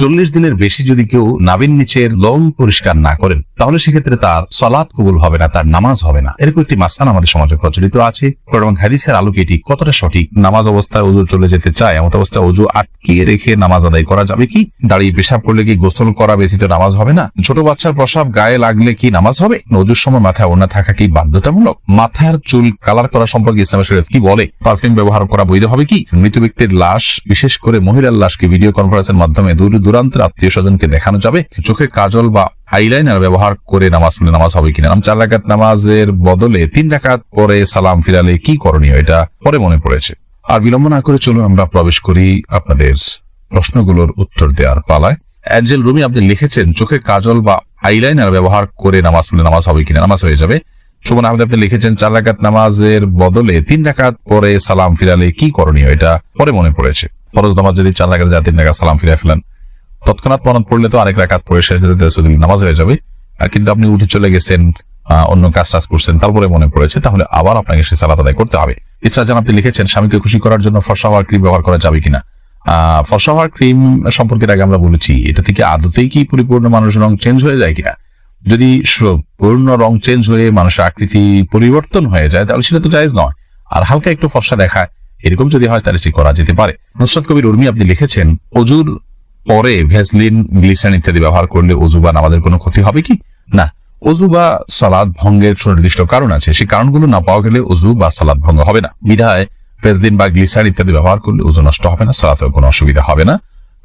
40 দিনের বেশি যদি কেউ নাভির নিচের লোম পরিষ্কার না করেন তাহলে সেক্ষেত্রে তার সালাত কবুল হবে না, তার নামাজ হবে না। এরকম একটি মাসআলা আমাদের সমাজে প্রচলিত আছে। এবং হাদিসের আলোকে এটি কতটা সঠিক? নামাজ অবস্থায় ওযু চলে যেতে চায়, এমন অবস্থায় ওযু আটকিয়ে রেখে নামাজ আদায় করা যাবে কি? দাঁড়িয়ে পেশাব করলে কি গোসল করা ব্যতীত নামাজ হবে না? ছোট বাচ্চার প্রসাব গায়ে লাগলে কি নামাজ হবে? ওযুর সময় মাথায় ওড়না থাকা কি বাধ্যতামূলক? মাথার চুল কালার করা সম্পর্কে ইসলামের শরীয়ত কি বলে? পারফিউম ব্যবহার করা বৈধ হবে কি? মৃত ব্যক্তির লাশ, বিশেষ করে মহিলার লাশকে ভিডিও কনফারেন্সের মাধ্যমে দূর দূরান্তের আত্মীয় স্বজনকে দেখানো যাবে? চোখে কাজল বা আইলাইনার ব্যবহার করে নামাজ পড়লে নামাজ হবে কিনা? 4 রাকাত নামাজের বদলে 3 রাকাত পরে সালাম ফিরালে কি করণীয়? এটা পরে মনে পড়েছে। আর বিলম্ব না করে চলুন আমরা প্রবেশ করি আপনাদের প্রশ্নগুলোর উত্তর দেওয়ার পালায়। অ্যাঞ্জেল রুমি আপনি লিখেছেন, চোখে কাজল বা আইলাইনার ব্যবহার করে নামাজ পড়লে নামাজ হবে কিনা? নামাজ হয়ে যাবে। সুমন আহমেদ আপনি লিখেছেন, 4 রাকাত নামাজের বদলে 3 রাকাত পরে সালাম ফিরালে কি করণীয়? এটা পরে মনে পড়েছে। ফরজ নামাজ যদি 4 রাকাত যা 3 রাকাত সালাম ফিরে ফেলেন, তৎক্ষণাৎ মনে পড়লে তো আরেক রাকাত পরে শেষ নামাজ হয়ে যাবে। কিন্তু আপনি উঠে চলে গেছেন, অন্য কাজ করছেন, তারপরে মনে পড়েছে, তাহলে আবার আপনাকে সে সালাত আদায় করতে হবে। ইসরাজান আপনি লিখেছেন, স্বামীকে খুশি করার জন্য ফর্সা হওয়ার ক্রিম ব্যবহার করা যাবে কিনা? ফর্সা হওয়ার ক্রিম সম্পর্কে আগে আমরা বলেছি, এটা থেকে আদতেই কি পরিপূর্ণ মানুষের রং চেঞ্জ হয়ে যায় কিনা? যদি পূর্ণ রং চেঞ্জ হয়ে মানুষের আকৃতি পরিবর্তন হয়ে যায় তাহলে সেটা তো জায়েজ নয়। আর হালকা একটু ফর্সা দেখায় এরকম যদি হয় তাহলে ঠিক করা যেতে পারে। নুসরাত কবির উর্মি আপনি লিখেছেন, ওযুর পরে ভ্যাসলিন, গ্লিসারিন ইত্যাদি ব্যবহার করলে ওযু বা নামাজের কোনো ক্ষতি হবে কি? না, ওযু বা সালাত ভঙ্গের সুনির্দিষ্ট কারণ আছে, সেই কারণগুলো না পাওয়া গেলে ওযু বা সালাত ভঙ্গ হবে না। বিধায় ভ্যাসলিন বা গ্লিসারিন ইত্যাদি ব্যবহার করলে ওযু নষ্ট হবে না, সালাতের কোনো অসুবিধা হবে না,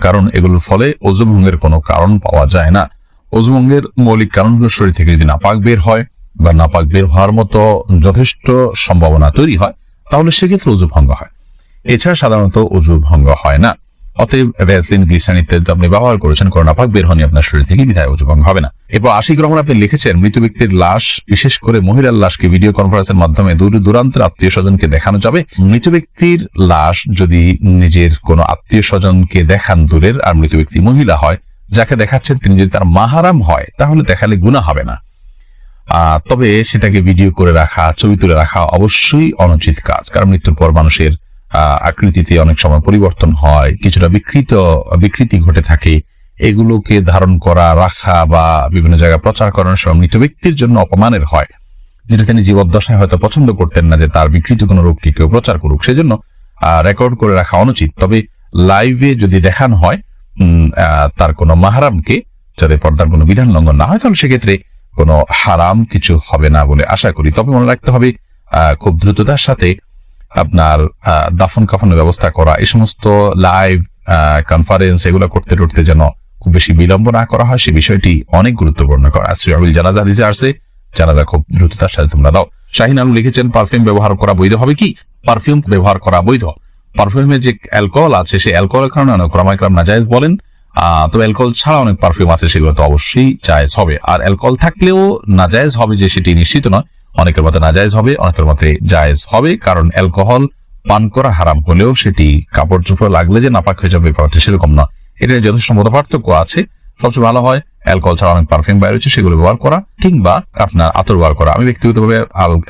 কারণ এগুলোর ফলে ওযু ভঙ্গের কোনো কারণ পাওয়া যায় না। ওযু ভঙ্গের মৌলিক কারণগুলো শরীর থেকে যদি নাপাক বের হয় বা নাপাক বের হওয়ার মতো যথেষ্ট সম্ভাবনা তৈরি হয় তাহলে সেক্ষেত্রে ওযু ভঙ্গ হয়। এছাড়া সাধারণত ওযু ভঙ্গ হয় না। অতএব ভ্যাসলিন, গ্লিসারিন ইত্যাদি আপনি ব্যবহার করেছেন, কারণ নাপাক বের হয়নি আপনার শরীর থেকে, বিধায় ওযু ভঙ্গ হবে না। এরপর আশিক রহমান আপনি লিখেছেন, মৃত ব্যক্তির লাশ, বিশেষ করে মহিলার লাশকে ভিডিও কনফারেন্সের মাধ্যমে দূর দূরান্তের আত্মীয় স্বজনকে দেখানো যাবে? মৃত ব্যক্তির লাশ যদি নিজের কোনো আত্মীয় স্বজনকে দেখান দূরের, আর মৃত ব্যক্তি মহিলা হয়, যাকে দেখাচ্ছেন তিনি যদি তার মাহারাম হয় তাহলে দেখালে গুনাহ হবে না। তবে সেটাকে ভিডিও করে রাখা, ছবি তুলে রাখা অবশ্যই অনুচিত কাজ, কারণ মৃত্যুর পর মানুষের আকৃতিতে অনেক সময় পরিবর্তন হয়, কিছুটা বিকৃতি ঘটে থাকে। এগুলোকে ধারণ করা, রাখা বা বিভিন্ন জায়গায় প্রচার করানোর সময় মৃত ব্যক্তির জন্য অপমানের হয়, যেটা তিনি জীবদ্দশায় হয়তো পছন্দ করতেন না যে তার বিকৃত কোনো রূপকে কেউ প্রচার করুক, সেজন্য রেকর্ড করে রাখা অনুচিত। তবে লাইভে যদি দেখানো হয় তার কোনো মাহারামকে, যাতে পর্দার কোনো বিধান লঙ্ঘন না হয়, তাহলে সেক্ষেত্রে কোনো হারাম কিছু হবে না বলে আশা করি। তবে মনে রাখতে হবে, খুব দ্রুততার সাথে আপনার দাফন কাফনের ব্যবস্থা করা, এই সমস্ত লাইভ কনফারেন্স এগুলো করতে যেন খুব বেশি বিলম্ব না করা হয়, সে বিষয়টি অনেক গুরুত্বপূর্ণ করা। জানাজা দিতে আসছে, জানাজা খুব দ্রুততার সাথে তোমরা দাও। শাহিন আলম লিখেছেন, পারফিউম ব্যবহার করা বৈধ হবে কি? পারফিউম ব্যবহার করা বৈধ। পারফিউমে যে অ্যালকোহল আছে, সেই অ্যালকোহলের কারণে ওলামায়ে কেরাম নাজায়েজ বলেন। তবে অ্যালকোহল ছাড়া অনেক পারফিউম আছে, সেগুলো তো অবশ্যই জায়েজ হবে। আর অ্যালকোহল থাকলেও নাজায়েজ হবে যে সেটি নিশ্চিত নয়, অনেকের মতে নাজায়েজ হবে, অনেকের মতে জায়েজ হবে, কারণ অ্যালকোহল পান করা হারাম হলেও সেটি কাপড় চোপড় লাগলে যে নাপাক হয়ে যাবে ব্যাপারটা সেরকম না। এটা যথেষ্ট মতপার্থক্য আছে। সবচেয়ে ভালো হয় অ্যালকোহল ছাড়া অনেক পারফিউম বাইরে হচ্ছে, সেগুলো ব্যবহার করা, কিংবা আপনার আতর ব্যবহার করা। আমি ব্যক্তিগতভাবে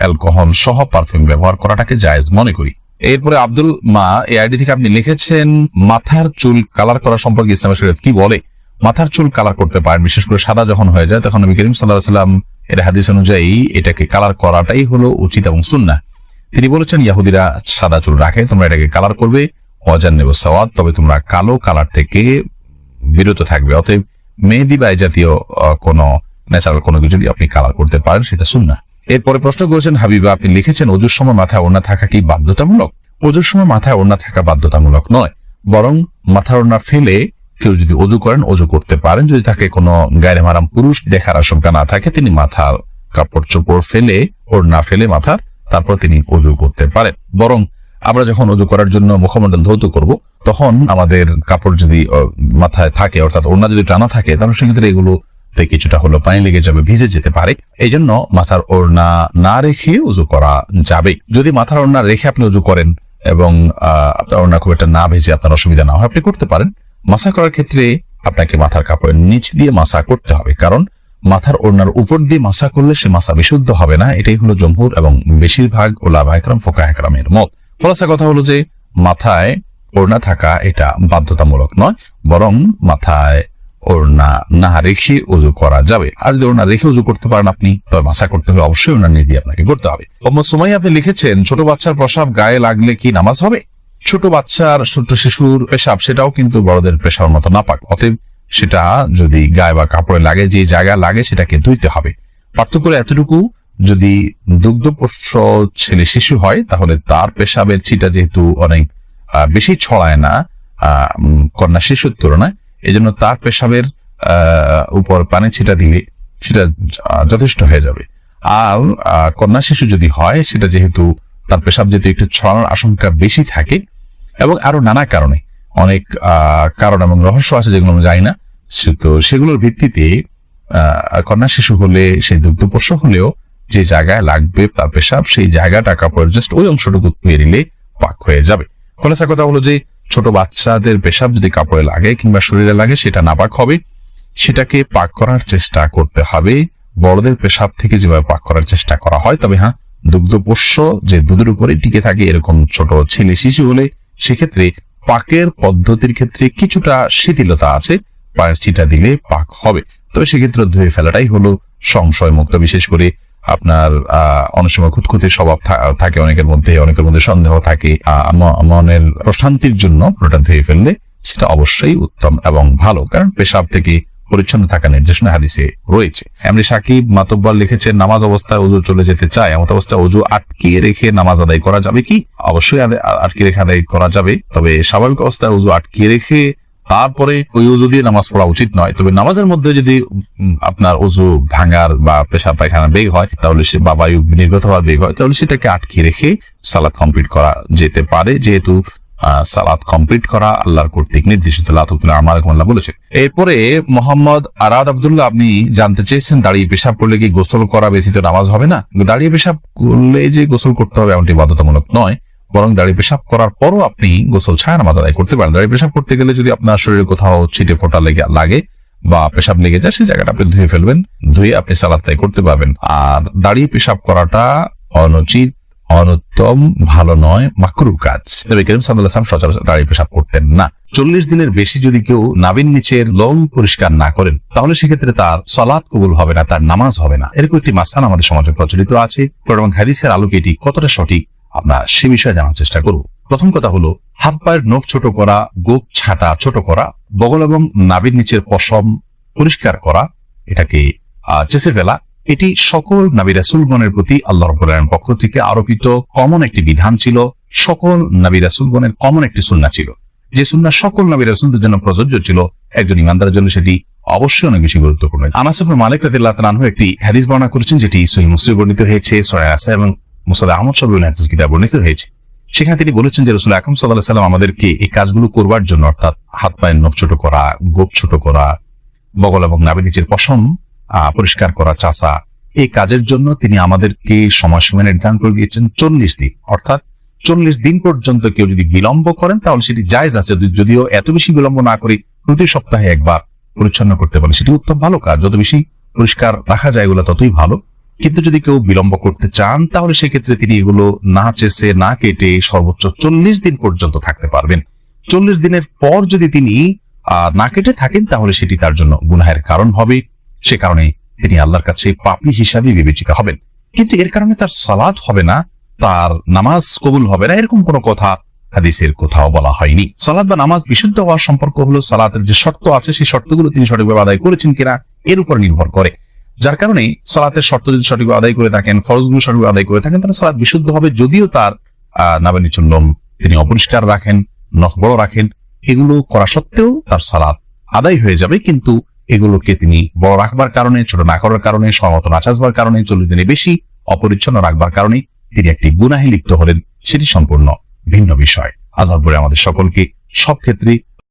অ্যালকোহল সহ পারফিউম ব্যবহার করাটাকে জায়েজ মনে করি। এরপরে আব্দুল মা এই আইডি থেকে আপনি লিখেছেন, মাথার চুল কালার করা সম্পর্কে ইসলামের শরীয়ত কি বলে? মাথার চুল কালার করতে পারেন, বিশেষ করে সাদা যখন হয়ে যায় তখন নবী করিম সাল্লাল্লাহু আলাইহি ওয়াসাল্লাম এর হাদিস অনুযায়ী এটাকে কালার করাটাই হলো উচিত এবং সুন্নাহ। তিনি বলেছেন, ইহুদিরা সাদা চুল রাখে, তোমরা এটাকে কালার করবে, ওয়াজান্নিবু সাওয়াদ, তবে তোমরা কালো কালার থেকে বিরত থাকবে। অতএব মেহেদি বা এই জাতীয় কোনো ন্যাচারাল কোনো কিছু যদি আপনি কালার করতে পারেন সেটা সুন্নাহ। এরপরে প্রশ্ন করেছেন হাবিবা, আপনি লিখেছেন, ওযুর সময় মাথায় ওড়না থাকা কি বাধ্যতামূলক? ওযুর সময় মাথায় ওড়না থাকা বাধ্যতামূলক নয়, বরং মাথার ওড়না ফেলে কেউ যদি ওযু করেন, ওযু করতে পারেন। যদি তাকে কোনো গায়রে মাহরাম পুরুষ দেখার আশঙ্কা না থাকে, তিনি মাথার কাপড় চোপড় ফেলে, ওড়না ফেলে মাথার, তারপর তিনি ওযু করতে পারেন। বরং আমরা যখন ওযু করার জন্য মুখমণ্ডল ধৌত করব, তখন আমাদের কাপড় যদি মাথায় থাকে, অর্থাৎ ওড়না যদি টানা থাকে, তাহলে সেক্ষেত্রে এগুলোতে কিছুটা হলো পানি লেগে যাবে, ভিজে যেতে পারে। এই জন্য মাথার ওড়না না রেখে ওযু করা যাবে। যদি মাথার ওড়না রেখে আপনি ওযু করেন এবং আপনার ওড়না খুব একটা না ভেজে আপনার অসুবিধা না হয়, আপনি করতে পারেন। মাসা করার ক্ষেত্রে আপনাকে মাথার কাপড়ের নিচ দিয়ে মাসা করতে হবে, কারণ মাথার ওড়নার উপর দিয়ে মাসা করলে সে মাসা বিশুদ্ধ হবে না। এটাই হলো জমহুর এবং বেশিরভাগ উলামায়ে কেরাম, ফুকাহায়ে কেরামের মত। খোলাসা কথা হলো যে মাথায় ওড়না থাকা এটা বাধ্যতামূলক নয়, বরং মাথায় ওড়না না রেখে উযু করা যাবে। আর যদি ওড়না রেখে উযু করতে পারেন আপনি, তবে মাসা করতে হলে অবশ্যই ওড়না নিয়ে দিয়ে আপনাকে করতে হবে। সুমাইয়া আপনি লিখেছেন, ছোট বাচ্চার প্রসাব গায়ে লাগলে কি নামাজ হবে? ছোট বাচ্চার, ছোট শিশুর পেশাব সেটাও কিন্তু বড়দের পেশার মতো নাপাক, অতএব সেটা যদি গায়ে বা কাপড়ে লাগে, যে জায়গা লাগে সেটাকে ধুইতে হবে। পার্থক্য এতটুকু, যদি দুগ্ধপোষ্য ছেলে শিশু হয় তাহলে তার পেশাবের ছিটা যেহেতু অনেক বেশি ছড়ায় না কন্যা শিশুর তুলনায়, এই জন্য তার পেশাবের উপর পানি ছিটা দিলে সেটা যথেষ্ট হয়ে যাবে। আর কন্যা শিশু যদি হয়, সেটা যেহেতু তার পেশাব যেহেতু একটু ছড়ানোর আশঙ্কা বেশি থাকে, এবং আরো নানা কারণে, অনেক কারণ এবং রহস্য আছে যেগুলো আমরা জানি না, তো সেগুলোর ভিত্তিতে কন্যা শিশু হলে, সেই দুগ্ধপোষ্য হলেও যে জায়গায় লাগবে তার পেশাব, সেই জায়গাটা কাপড়ের জাস্ট ওই অংশটুকু ধুয়ে দিলে পাক হয়ে যাবে। খোলাসা কথা হলো যে ছোট বাচ্চাদের পেশাব যদি কাপড়ে লাগে কিংবা শরীরে লাগে সেটা নাপাক হবে, সেটাকে পাক করার চেষ্টা করতে হবে বড়দের পেশাব থেকে যেভাবে পাক করার চেষ্টা করা হয়। তবে হ্যাঁ, দুগ্ধপোষ্য যে দুধের উপরে টিকে থাকে এরকম ছোট ছেলে শিশু হলে সেক্ষেত্রে পাকের পদ্ধতির ক্ষেত্রে কিছুটা শিথিলতা আছে, পায়ের ছিটা দিলে পাক হবে। তবে সেক্ষেত্রে ধুয়ে ফেলাটাই হলো সংশয় মুক্ত। বিশেষ করে আপনার অনেক সময় খুঁতখুঁতে স্বভাব থাকে অনেকের মধ্যে সন্দেহ থাকে, মনের প্রশান্তির জন্য পুরোটা ধুয়ে ফেললে সেটা অবশ্যই উত্তম এবং ভালো, কারণ পেশাব থেকে পরিচ্ছন্ন থাকা নির্দেশনা হাদিসে রয়েছে। এমনি সাকিব মাতব্বর লিখেছেন, নামাজ অবস্থায় উযু চলে যেতে চায়, এমন অবস্থায় উযু আটকিয়ে রেখে নামাজ আদায় করা যাবে কি? অবশ্যই আটকিয়ে রেখে আদায় করা যাবে, তবে স্বাভাবিক অবস্থায় উযু আটকিয়ে রেখে তারপরে ওই উযু দিয়ে নামাজ পড়া উচিত নয়। তবে নামাজের মধ্যে যদি আপনার উযু ভাঙার বা পেশাব পায়খানা বেগ হয় তাহলে সে বা বায়ু নির্গত হওয়ার বেগ হয় তাহলে সেটাকে আটকিয়ে রেখে সালাত কমপ্লিট করা যেতে পারে, যেহেতু সালাত কমপ্লিট করা আল্লাহর কর্তৃক নির্দেশিত, আল্লাহ বলেছে। এরপরে মোহাম্মদ আরাদ আব্দুল্লাহ আপনি জানতে চেয়েছেন, দাঁড়িয়ে পেশাব করলে কি গোসল করা ব্যতীত নামাজ হবে না? দাঁড়িয়ে পেশাব করলে যে গোসল করতে হবে এমনটি বাধ্যতামূলক নয়, বরং দাঁড়িয়ে পেশাব করার পরও আপনি গোসল ছাড়া নামাজ আদায় করতে পারেন। দাঁড়িয়ে পেশাব করতে গেলে যদি আপনার শরীরে কোথাও ছিটে ফোঁটা লাগে বা পেশাব লেগে যায়, সেই জায়গাটা আপনি ধুয়ে ফেলবেন, ধুয়ে আপনি সালাত আদায় করতে পারবেন। আর দাঁড়িয়ে পেশাব করাটা অনুচিত, অনুত্তম, ভালো নয়, মাকরুহ কাজ। নবী করিম সাল্লাল্লাহু আলাইহি ওয়াসাল্লাম সচরাচর দাঁড়িয়ে পেশাব করতেন না। 40 দিনের বেশি যদি কেউ নাভির নিচের লোম পরিষ্কার না করেন তাহলে সেক্ষেত্রে তার সালাত কবুল হবে না, তার নামাজ হবে না। এরকম একটি মাসআলা আমাদের সমাজে প্রচলিত আছে, এবং হাদিসের আলোকে এটি কতটা সঠিক আমরা সে বিষয়ে জানার চেষ্টা করব। প্রথম কথা হলো, হাত পায়ের নখ ছোট করা, গোপ ছাটা ছোট করা, বগল এবং নাভির নিচের পশম পরিষ্কার করা, এটাকে চেঁচে ফেলা, এটি সকল নবী রাসূলগণের প্রতি আল্লাহ রাব্বুল আলামিনের পক্ষ থেকে আরোপিত কমন একটি বিধান ছিল, সকল নবী রাসূলগণের কমন একটি সুন্নাহ ছিল, যে সুন্নাহ সকল নবী রাসূলদের জন্য প্রযোজ্য ছিল। একজন ইমানদারের জন্য সেটি অবশ্যই অনেক বেশি গুরুত্বপূর্ণ। আনাস ইবনে মালিক রাদিয়াল্লাহু তাআলা আনহু একটি হাদিস বর্ণনা করেছেন, যেটি সহিহ মুসলিমে বর্ণিত হয়েছে, সহিহ আসা এবং মুসনাদ আহমদ সব হাদিস কিতাবে বর্ণিত হয়েছে। সেখানে তিনি বলেছেন যে রাসূল আকরাম সাল্লাল্লাহু আলাইহি ওয়াসাল্লাম আমাদেরকে এই কাজগুলো করবার জন্য, অর্থাৎ হাত পায়ের নখ ছোট করা, গোপ ছোট করা, বগল এবং নাভির নিচের পশম পরিষ্কার করা, চাচা, এই কাজের জন্য তিনি আমাদেরকে সময়সীমা নির্ধারণ করে দিয়েছেন 40 দিন। অর্থাৎ 40 দিন পর্যন্ত কেউ যদি বিলম্ব করেন তাহলে সেটি জায়েজ আছে, যদিও এত বেশি বিলম্ব না করে প্রতি সপ্তাহে একবার পরিচ্ছন্ন করতে পারে সেটি উত্তম ভালো কাজ। যত বেশি পরিষ্কার রাখা যায় এগুলো ততই ভালো। কিন্তু যদি কেউ বিলম্ব করতে চান তাহলে সেক্ষেত্রে তিনি এগুলো না চেষে না কেটে সর্বোচ্চ 40 দিন পর্যন্ত থাকতে পারবেন। 40 দিনের পর যদি তিনি না কেটে থাকেন তাহলে সেটি তার জন্য গুনাহের কারণ হবে, সে কারণে তিনি আল্লাহর কাছে পাপী হিসাবে বিবেচিত হবেন। কিন্তু এর কারণে তার সালাত হবে না, তার নামাজ কবুল হবে না, এরকম কোনো কথা হাদিসের কোথাও বলা হয়নি। সালাত বা নামাজ বিশুদ্ধ হওয়ার সম্পর্ক হলো সালাতের যে শর্ত আছে সেই শর্তগুলো তিনি সঠিকভাবে আদায় করেছেন কিনা এর উপর নির্ভর করে। যার কারণে সালাতের শর্ত যদি সঠিকভাবে আদায় করে থাকেন, ফরজগুলো সঠিকভাবে আদায় করে থাকেন, তাহলে সালাত বিশুদ্ধ হবে। যদিও তার নাভির নিচের লোম তিনি অপরিষ্কার রাখেন, নখ বড় রাখেন, এগুলো করা সত্ত্বেও তার সালাত আদায় হয়ে যাবে। কিন্তু এগুলোকে তিনি বড় রাখবার কারণে, ছোট না করার কারণে, সময়মতো না চাচবার কারণে, 40 দিনে বেশি অপরিচ্ছন্ন রাখবার কারণে তিনি একটি গুনাহে লিপ্ত হলেন, সেটি সম্পূর্ণ ভিন্ন বিষয়। আল্লাহ রাব্বুল আমাদের সকলকে সব ক্ষেত্রে